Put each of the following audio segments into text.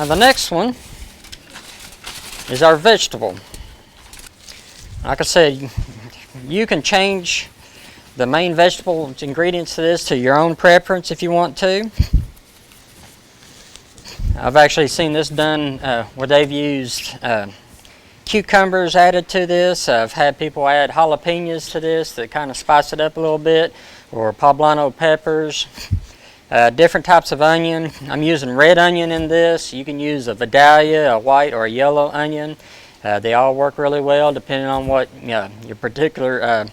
Now the next one is our vegetable. Like I said, you can change the main vegetable ingredients to this to your own preference if you want to. I've actually seen this done where they've used cucumbers added to this. I've had people add jalapenos to this to kind of spice it up a little bit, or poblano peppers, different types of onion. I'm using red onion in this. You can use a Vidalia, a white, or a yellow onion. They all work really well depending on what your particular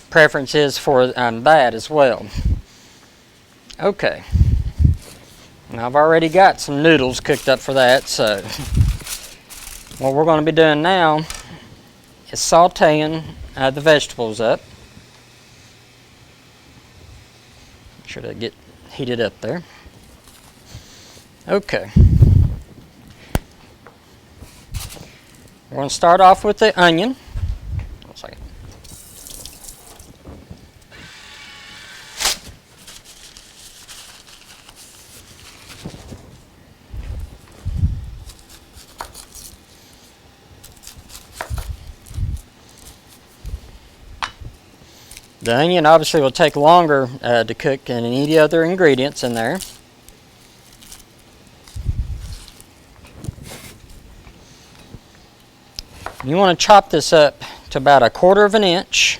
preference is for that as well. Okay, now I've already got some noodles cooked up for that, so what we're going to be doing now is sauteing the vegetables up. Make sure to get heated up there. Okay, we're going to start off with the onion. One second. The onion obviously will take longer to cook than any other ingredients in there. You want to chop this up to about 1/4 of an inch.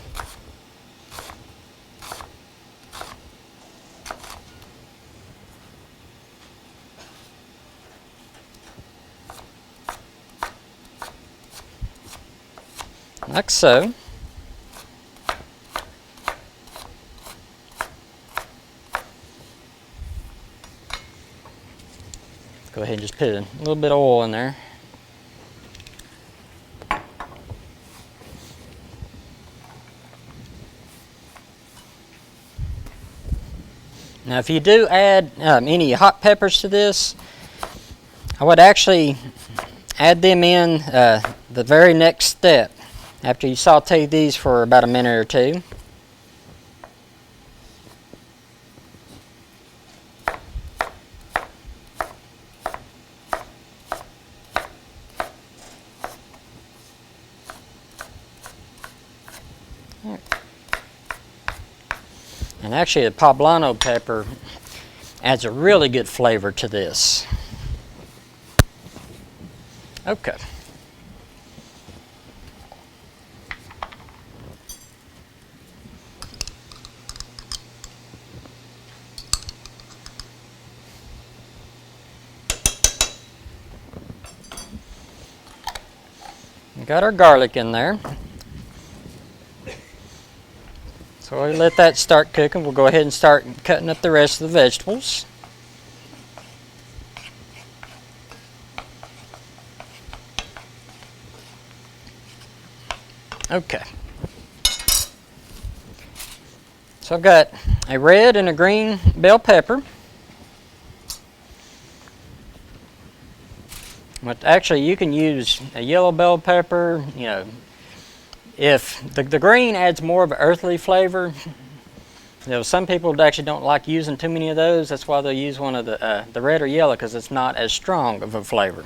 Like so. Go ahead and just put a little bit of oil in there. Now if you do add any hot peppers to this, I would actually add them in the very next step after you saute these for about a minute or two. And actually the poblano pepper adds a really good flavor to this. Okay. We got our garlic in there. So we'll let that start cooking. We'll go ahead and start cutting up the rest of the vegetables. Okay. So I've got a red and a green bell pepper. But actually you can use a yellow bell pepper, if the green adds more of an earthly flavor. Some people actually don't like using too many of those. That's why they'll use one of the red or yellow, because it's not as strong of a flavor.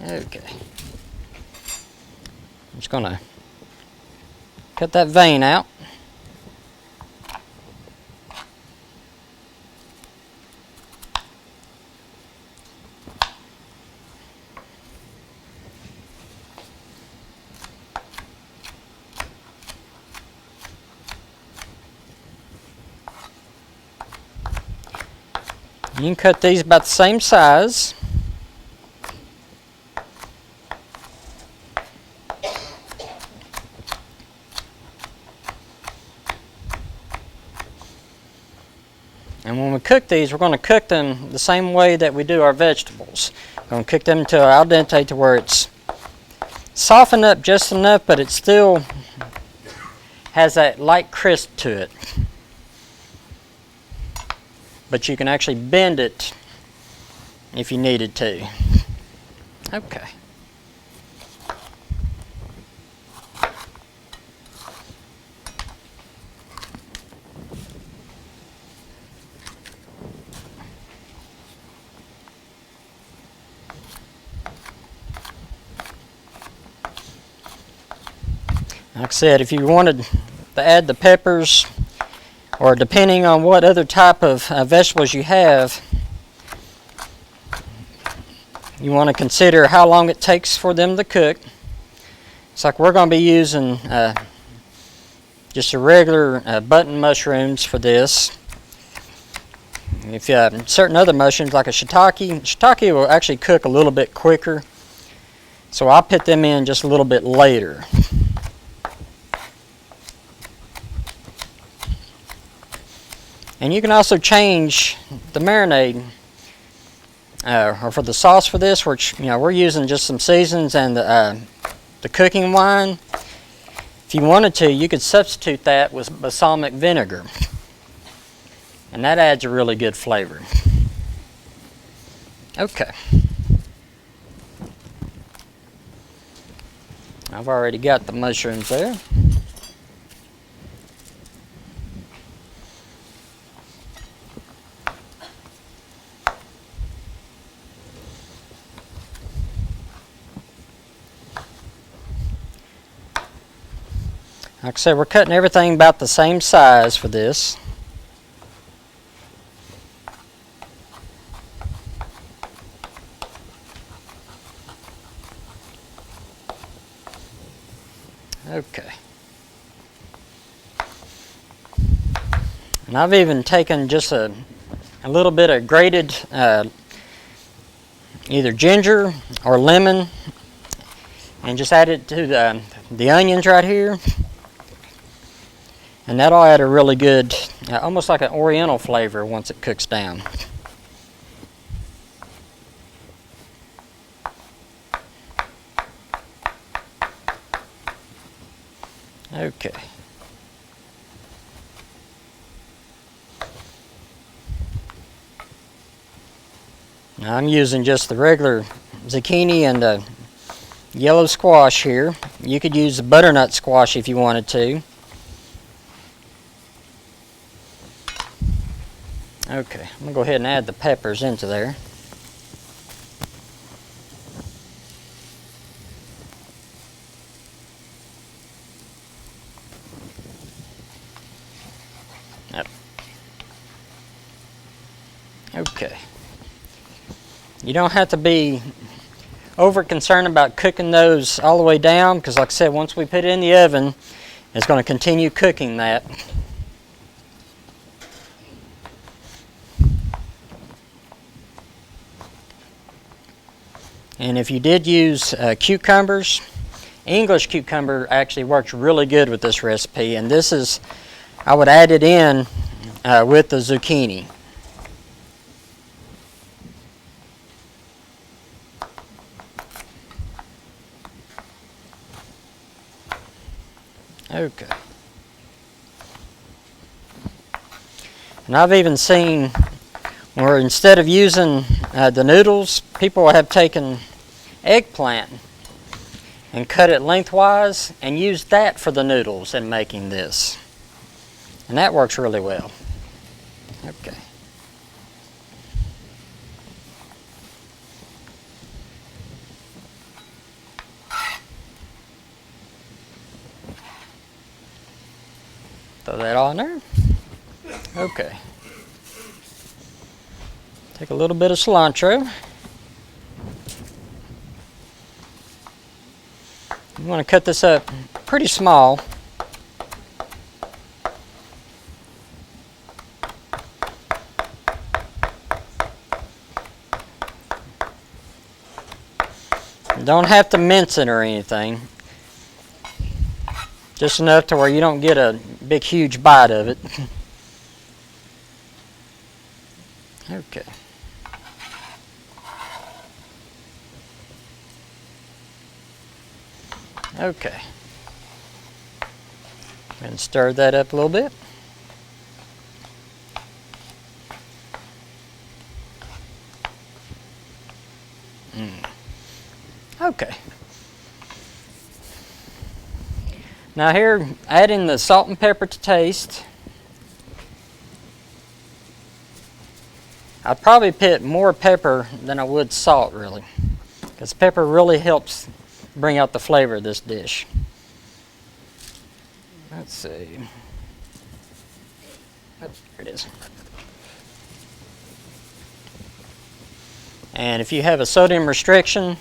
Okay. I'm just going to cut that vein out. You can cut these about the same size. And when we cook these, we're going to cook them the same way that we do our vegetables. We're going to cook them until al dente, to where it's softened up just enough, but it still has that light crisp to it. But you can actually bend it if you needed to. Okay. Like I said, if you wanted to add the peppers, or depending on what other type of vegetables you have, you want to consider how long it takes for them to cook. It's like we're going to be using just a regular button mushrooms for this. If you have certain other mushrooms like a shiitake will actually cook a little bit quicker. So I'll put them in just a little bit later. And you can also change the marinade, or for the sauce for this, which we're using just some seasonings and the cooking wine. If you wanted to, you could substitute that with balsamic vinegar, and that adds a really good flavor. Okay. I've already got the mushrooms there. Like I said, we're cutting everything about the same size for this. Okay. And I've even taken just a little bit of grated either ginger or lemon and just add it to the onions right here. And that'll add a really good, almost like an oriental flavor once it cooks down. Okay. Now I'm using just the regular zucchini and the yellow squash here. You could use the butternut squash if you wanted to. Okay, I'm going to go ahead and add the peppers into there. Yep. Okay. You don't have to be over concerned about cooking those all the way down, because like I said, once we put it in the oven, it's going to continue cooking that. And if you did use cucumbers, English cucumber actually works really good with this recipe, and this is, I would add it in with the zucchini. Okay. And I've even seen where instead of using the noodles, people have taken eggplant and cut it lengthwise and used that for the noodles in making this. And that works really well. Okay. Throw that all in there. Okay. Take a little bit of cilantro. You want to cut this up pretty small. You don't have to mince it or anything. Just enough to where you don't get a big huge bite of it. Okay. Okay. And stir that up a little bit. Okay. Now here, adding the salt and pepper to taste. I'd probably put more pepper than I would salt, really, because pepper really helps bring out the flavor of this dish. Let's see. Oh, there it is. And if you have a sodium restriction,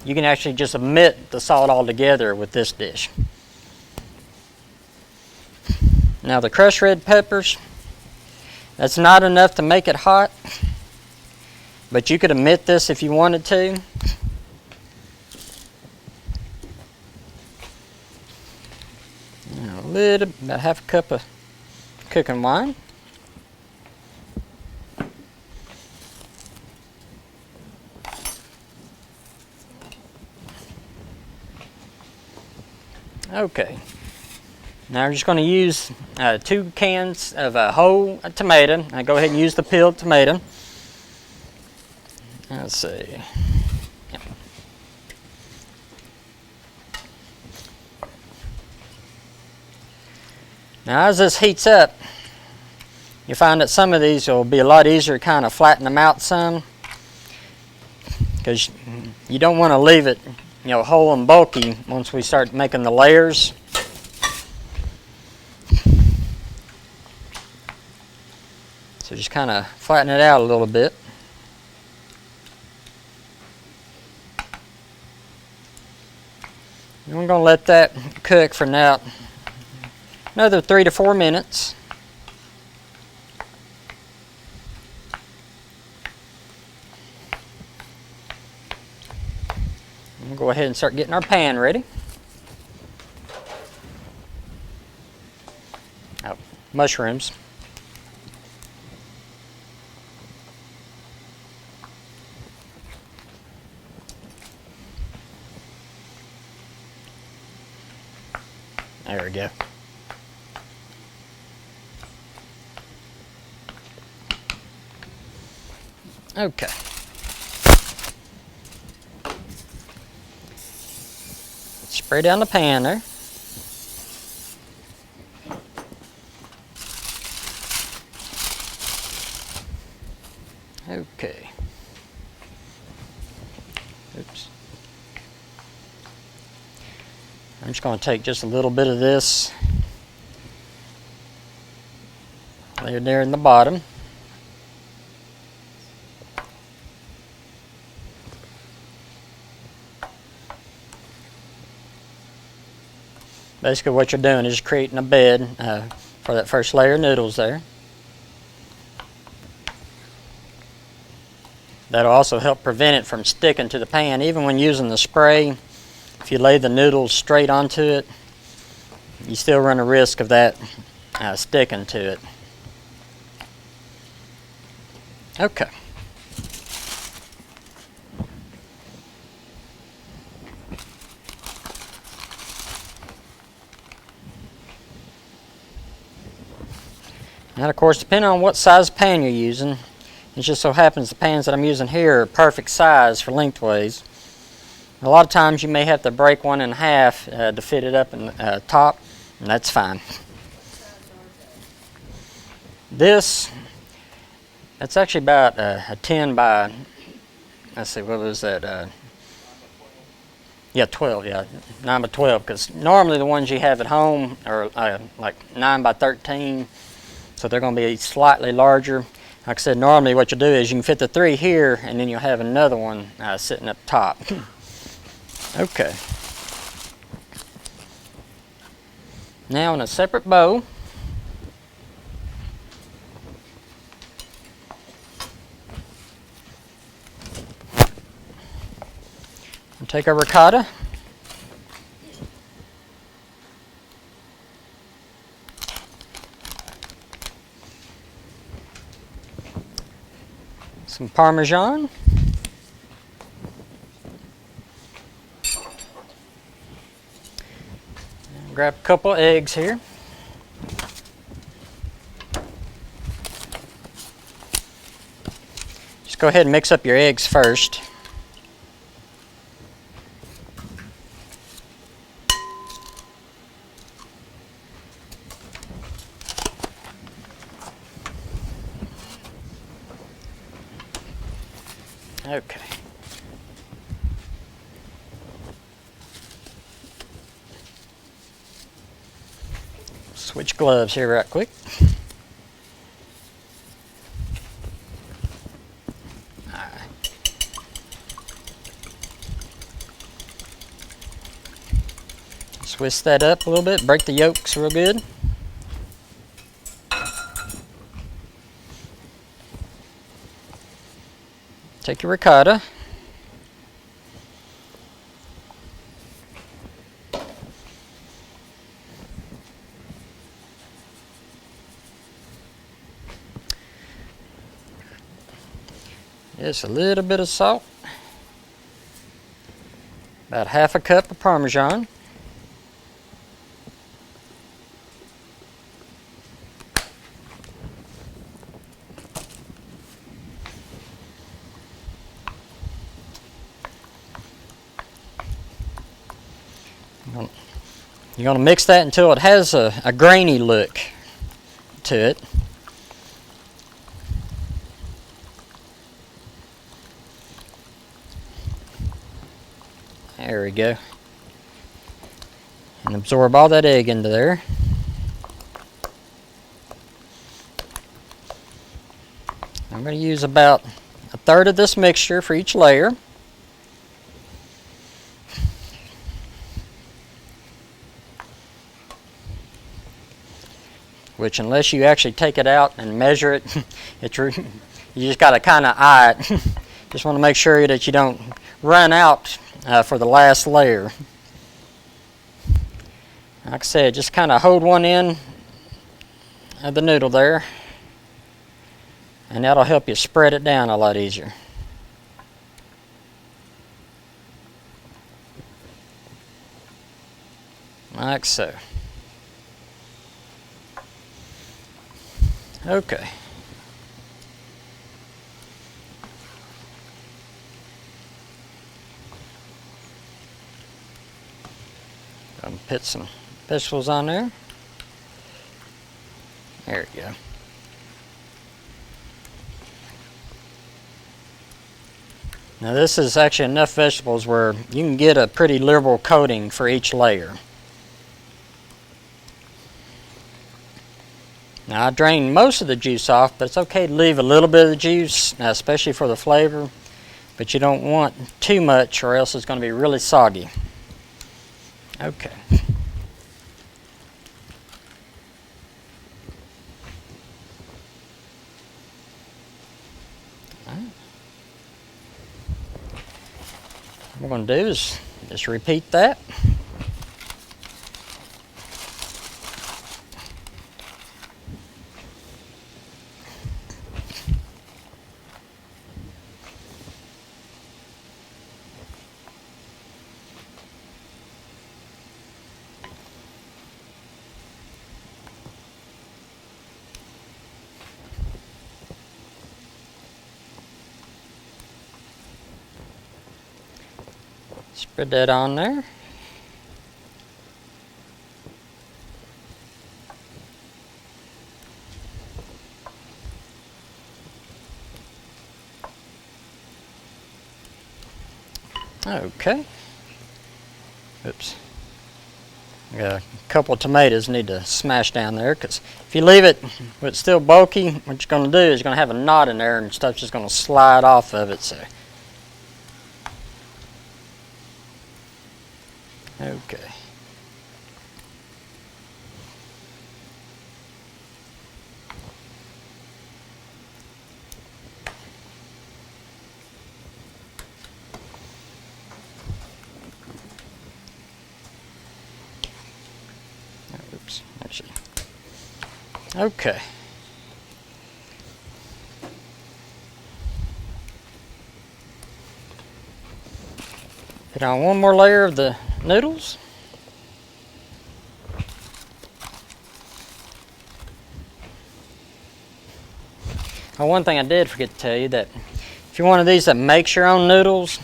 you can actually just omit the salt altogether with this dish. Now the crushed red peppers, that's not enough to make it hot, but you could omit this if you wanted to. And a little, about half a cup of cooking wine. Okay, now we're just going to use 2 cans of whole tomato. Now go ahead and use the peeled tomato. Let's see. Yep. Now as this heats up, you find that some of these will be a lot easier to kind of flatten them out some, because you don't want to leave it whole and bulky once we start making the layers. So just kind of flatten it out a little bit. And we're going to let that cook for now another 3 to 4 minutes. We'll go ahead and start getting our pan ready. Oh, mushrooms. There we go. Okay. Spray down the pan there. Okay. Oops. I'm just going to take just a little bit of this, lay it there in the bottom. Basically what you're doing is creating a bed for that first layer of noodles there. That'll also help prevent it from sticking to the pan. Even when using the spray, if you lay the noodles straight onto it, you still run a risk of that sticking to it. Okay. Now, of course, depending on what size pan you're using, it just so happens the pans that I'm using here are perfect size for lengthways. A lot of times you may have to break one in half to fit it up in the top, and that's fine. That's actually about a 10 by, let's see, what was that? Yeah, 12, yeah, 9 by 12, because normally the ones you have at home are like 9 by 13. So they're going to be slightly larger. Like I said, normally what you'll do is you can fit the 3 here, and then you'll have another one sitting up top. Okay. Now in a separate bowl, we'll take our ricotta. Some Parmesan. Grab a couple of eggs here. Just go ahead and mix up your eggs first. Okay. Switch gloves here right quick. Twist that up a little bit, break the yolks real good. Take your ricotta. Just a little bit of salt. About half a cup of Parmesan. You're going to mix that until it has a grainy look to it. There we go. And absorb all that egg into there. I'm going to use about a third of this mixture for each layer. Which, unless you actually take it out and measure it, you just got to kind of eye it. Just want to make sure that you don't run out for the last layer. Like I said, just kind of hold one end of the noodle there, and that'll help you spread it down a lot easier. Like so. Okay. Put some vegetables on there. There we go. Now this is actually enough vegetables where you can get a pretty liberal coating for each layer. Now I drained most of the juice off, but it's okay to leave a little bit of the juice, especially for the flavor. But you don't want too much or else it's going to be really soggy. Okay. What we're going to do is just repeat that. Spread that on there. Okay. Oops. I got a couple of tomatoes need to smash down there, because if you leave it when it's still bulky, what you're going to do is you're going to have a knot in there and stuff's just going to slide off of it. So. Okay. Oops, actually. Okay. Put on one more layer of the noodles. Oh, one thing I did forget to tell you, that if you're one of these that makes your own noodles,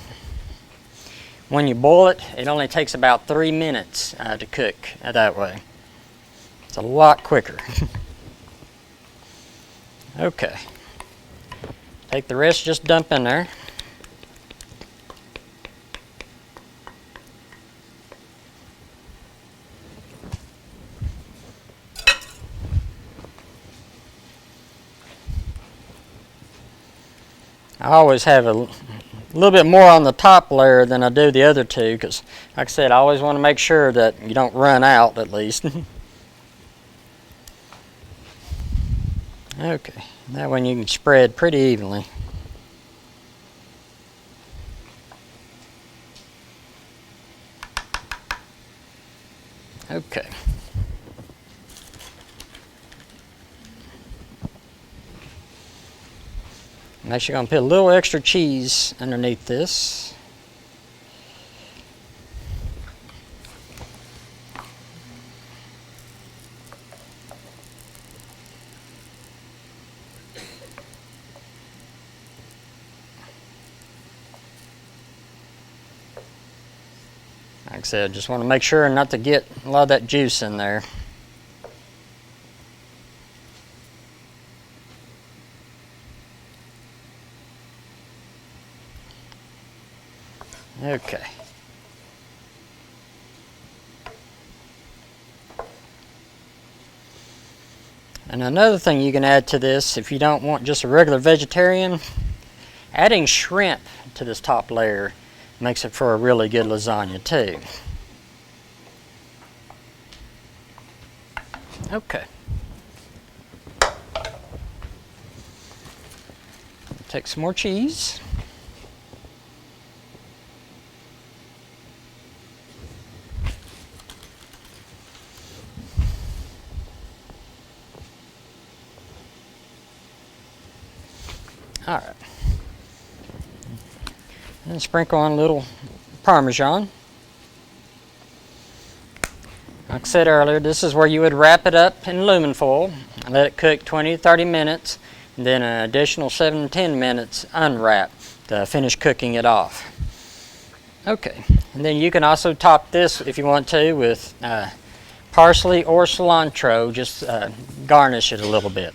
when you boil it, it only takes about 3 minutes to cook that way. It's a lot quicker. Okay. Take the rest, just dump in there. I always have a little bit more on the top layer than I do the other two because, like I said, I always want to make sure that you don't run out at least. Okay, that one you can spread pretty evenly. Okay. Next you're going to put a little extra cheese underneath this. Like I said, just want to make sure not to get a lot of that juice in there. Okay. And another thing you can add to this, if you don't want just a regular vegetarian, adding shrimp to this top layer makes it for a really good lasagna too. Okay. Take some more cheese. All right. And sprinkle on a little Parmesan. Like I said earlier, this is where you would wrap it up in aluminum foil and let it cook 20 to 30 minutes, and then an additional 7 to 10 minutes unwrap to finish cooking it off. Okay, and then you can also top this if you want to with parsley or cilantro, just garnish it a little bit.